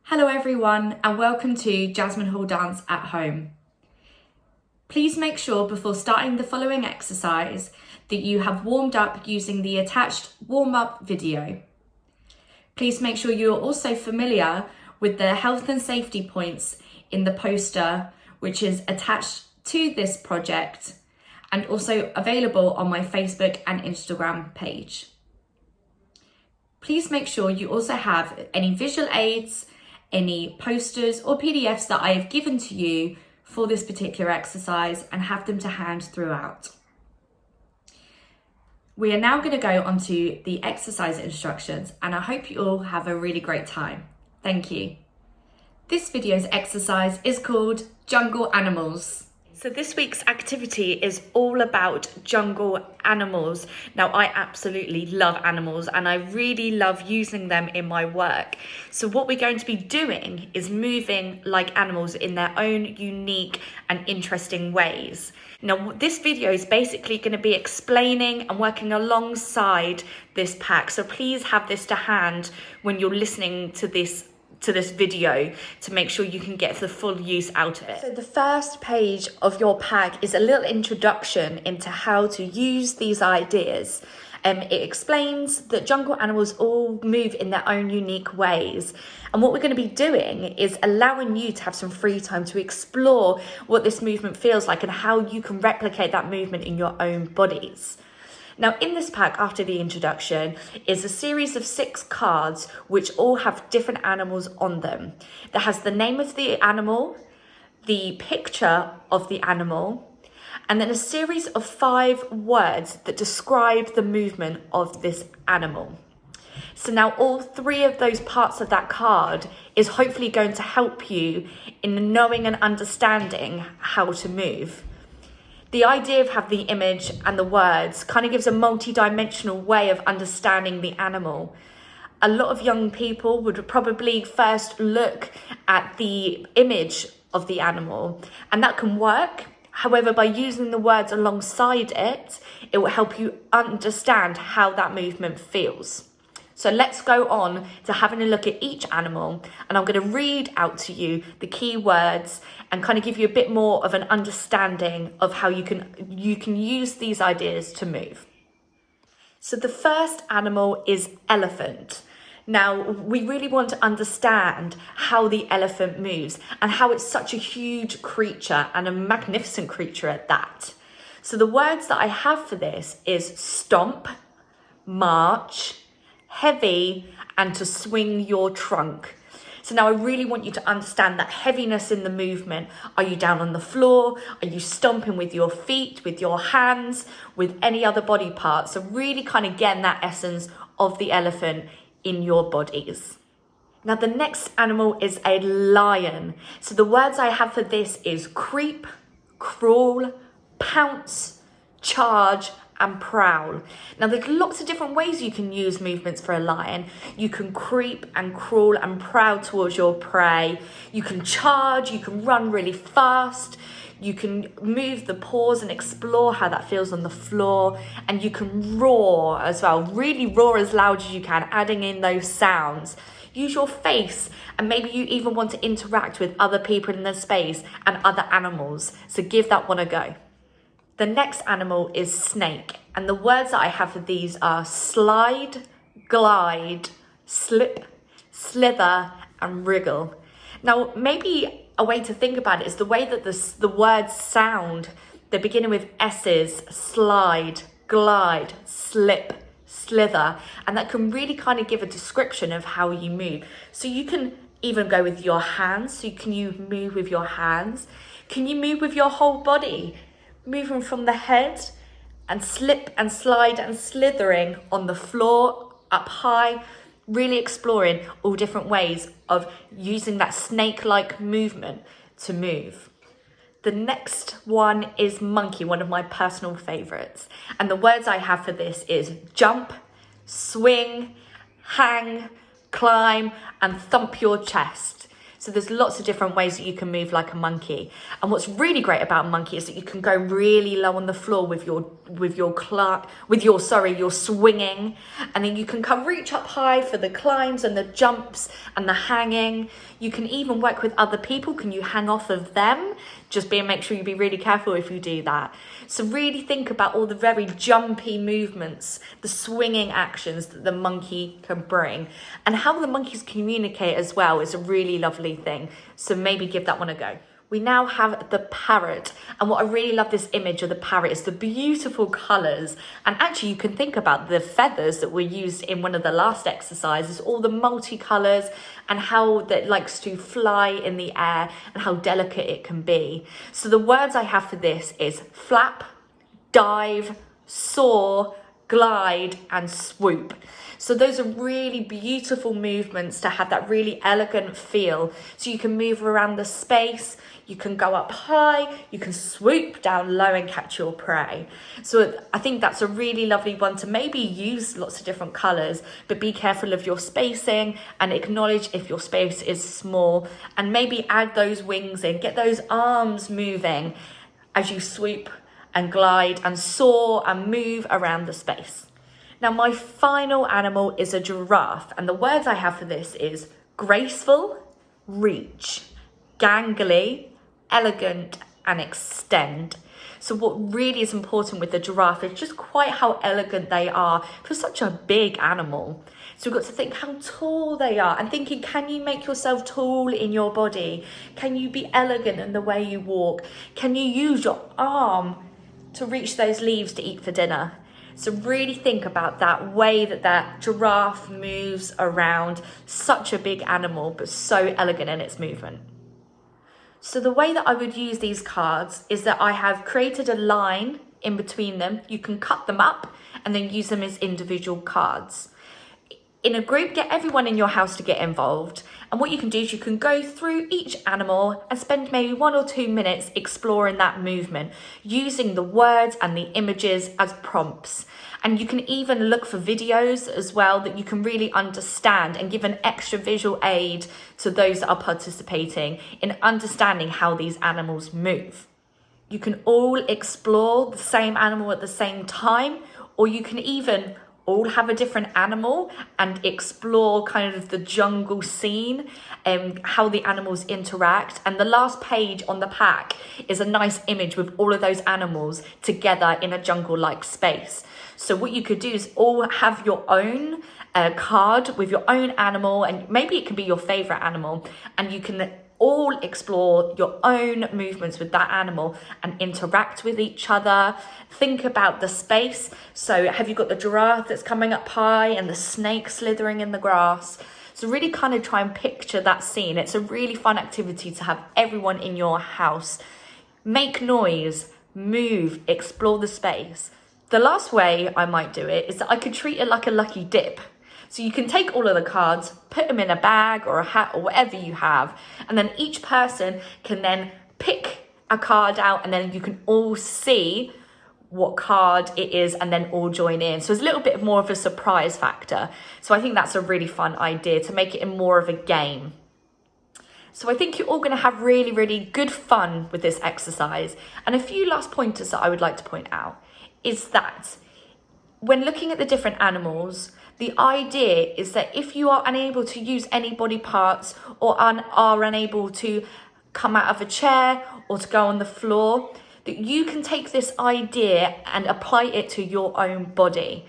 Hello everyone and welcome to Jasmine Hall Dance at Home. Please make sure before starting the following exercise that you have warmed up using the attached warm-up video. Please make sure you are also familiar with the health and safety points in the poster which is attached to this project and also available on my Facebook and Instagram page. Please make sure you also have any visual aids, any posters or PDFs that I have given to you for this particular exercise and have them to hand throughout. We are now going to go on to the exercise instructions and I hope you all have a really great time. Thank you. This video's exercise is called Jungle Animals. So this week's activity is all about jungle animals. Now I absolutely love animals and I really love using them in my work. So what we're going to be doing is moving like animals in their own unique and interesting ways. Now this video is basically going to be explaining and working alongside this pack. So please have this to hand when you're listening to this video to make sure you can get the full use out of it. So the first page of your pack is a little introduction into how to use these ideas. It explains that jungle animals all move in their own unique ways. And what we're going to be doing is allowing you to have some free time to explore what this movement feels like and how you can replicate that movement in your own bodies. Now in this pack, after the introduction, is a series of 6 cards which all have different animals on them. That has the name of the animal, the picture of the animal, and then a series of 5 words that describe the movement of this animal. So now all 3 of those parts of that card is hopefully going to help you in knowing and understanding how to move. The idea of having the image and the words kind of gives a multi-dimensional way of understanding the animal. A lot of young people would probably first look at the image of the animal, and that can work. However, by using the words alongside it, it will help you understand how that movement feels. So let's go on to having a look at each animal, and I'm going to read out to you the key words and kind of give you a bit more of an understanding of how you can use these ideas to move. So the first animal is elephant. Now, we really want to understand how the elephant moves and how it's such a huge creature and a magnificent creature at that. So the words that I have for this is stomp, march, heavy, and to swing your trunk. So now I really want you to understand that heaviness in the movement. Are you down on the floor? Are you stomping with your feet, with your hands, with any other body part? So really kind of getting that essence of the elephant in your bodies. Now the next animal is a lion. So the words I have for this is creep, crawl, pounce, charge, and prowl. Now there's lots of different ways you can use movements for a lion. You can creep and crawl and prowl towards your prey. You can charge, you can run really fast. You can move the paws and explore how that feels on the floor. And you can roar as well. Really roar as loud as you can, adding in those sounds. Use your face, and maybe you even want to interact with other people in the space and other animals. So give that one a go. The next animal is snake, and the words that I have for these are slide, glide, slip, slither, and wriggle. Now, maybe a way to think about it is the way that the words sound. They're beginning with S's, slide, glide, slip, slither, and that can really kind of give a description of how you move. So you can even go with your hands. So can you move with your hands? Can you move with your whole body? Moving from the head and slip and slide and slithering on the floor, up high, really exploring all different ways of using that snake-like movement to move. The next one is monkey, one of my personal favorites. And the words I have for this is jump, swing, hang, climb, and thump your chest. So there's lots of different ways that you can move like a monkey. And what's really great about a monkey is that you can go really low on the floor with your swinging, and then you can reach up high for the climbs and the jumps and the hanging. You can even work with other people. Can you hang off of them? Make sure you be really careful if you do that. So really think about all the very jumpy movements, the swinging actions that the monkey can bring, and how the monkeys communicate as well is a really lovely thing. So maybe give that one a go. We now have the parrot, and what I really love this image of the parrot is the beautiful colours. And actually you can think about the feathers that were used in one of the last exercises, all the multicolours, and how that likes to fly in the air and how delicate it can be. So the words I have for this is flap, dive, soar, glide and swoop. So those are really beautiful movements to have that really elegant feel. So you can move around the space, you can go up high, you can swoop down low and catch your prey. So I think that's a really lovely one to maybe use lots of different colours, but be careful of your spacing and acknowledge if your space is small, and maybe add those wings in, get those arms moving as you swoop and glide and soar and move around the space. Now my final animal is a giraffe, and the words I have for this is graceful, reach, gangly, elegant and extend. So what really is important with the giraffe is just quite how elegant they are for such a big animal. So we've got to think how tall they are, and thinking, can you make yourself tall in your body? Can you be elegant in the way you walk? Can you use your arm to reach those leaves to eat for dinner? So really think about that way that giraffe moves around, such a big animal, but so elegant in its movement. So the way that I would use these cards is that I have created a line in between them. You can cut them up and then use them as individual cards. In a group, get everyone in your house to get involved. And what you can do is you can go through each animal and spend maybe 1 or 2 minutes exploring that movement, using the words and the images as prompts. And you can even look for videos as well that you can really understand and give an extra visual aid to those that are participating in understanding how these animals move. You can all explore the same animal at the same time, or you can even all have a different animal and explore kind of the jungle scene and how the animals interact. And the last page on the pack is a nice image with all of those animals together in a jungle-like space. So what you could do is all have your own card with your own animal, and maybe it can be your favorite animal, and you can all explore your own movements with that animal and interact with each other. Think about the space. So have you got the giraffe that's coming up high and the snake slithering in the grass? So really kind of try and picture that scene. It's a really fun activity to have everyone in your house. Make noise, move, explore the space. The last way I might do it is that I could treat it like a lucky dip. So you can take all of the cards, put them in a bag or a hat or whatever you have, and then each person can then pick a card out, and then you can all see what card it is and then all join in. So it's a little bit more of a surprise factor. So I think that's a really fun idea to make it in more of a game. So I think you're all going to have really, really good fun with this exercise. And a few last pointers that I would like to point out is that when looking at the different animals, the idea is that if you are unable to use any body parts or are unable to come out of a chair or to go on the floor, that you can take this idea and apply it to your own body.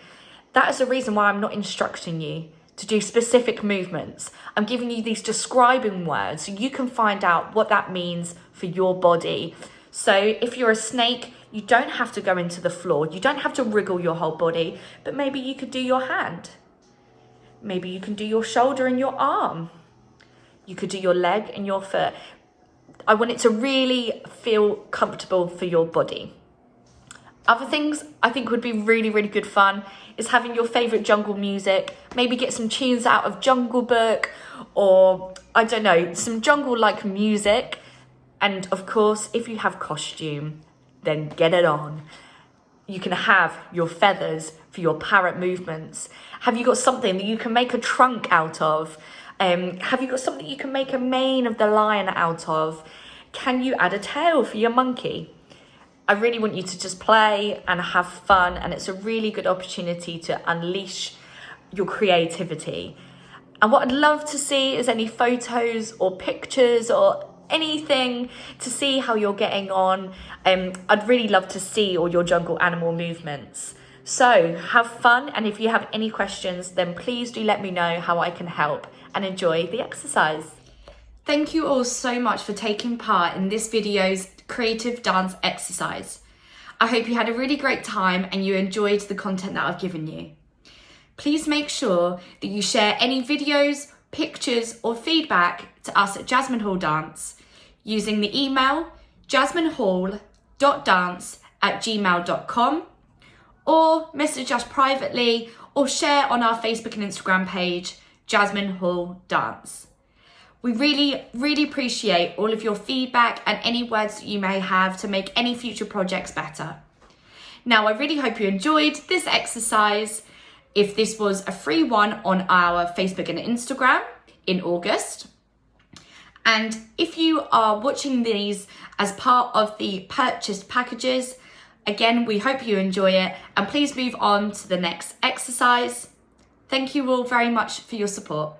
That is the reason why I'm not instructing you to do specific movements. I'm giving you these describing words so you can find out what that means for your body. So if you're a snake, you don't have to go into the floor. You don't have to wriggle your whole body, but maybe you could do your hand. Maybe you can do your shoulder and your arm. You could do your leg and your foot. I want it to really feel comfortable for your body. Other things I think would be really, really good fun is having your favourite jungle music. Maybe get some tunes out of Jungle Book, or I don't know, some jungle-like music. And of course, if you have costume, then get it on. You can have your feathers for your parrot movements. Have you got something that you can make a trunk out of? Have you got something you can make a mane of the lion out of? Can you add a tail for your monkey? I really want you to just play and have fun, and it's a really good opportunity to unleash your creativity. And what I'd love to see is any photos or pictures or anything to see how you're getting on. I'd really love to see all your jungle animal movements. So have fun, and if you have any questions, then please do let me know how I can help, and enjoy the exercise. Thank you all so much for taking part in this video's creative dance exercise. I hope you had a really great time and you enjoyed the content that I've given you. Please make sure that you share any videos, pictures or feedback to us at Jasmine Hall Dance using the email jasminehall.dance@gmail.com, or message us privately or share on our Facebook and Instagram page, Jasmine Hall Dance. We really appreciate all of your feedback and any words that you may have to make any future projects better. Now, I really hope you enjoyed this exercise. If this was a free one on our Facebook and Instagram in August. And if you are watching these as part of the purchased packages, again, we hope you enjoy it, and please move on to the next exercise. Thank you all very much for your support.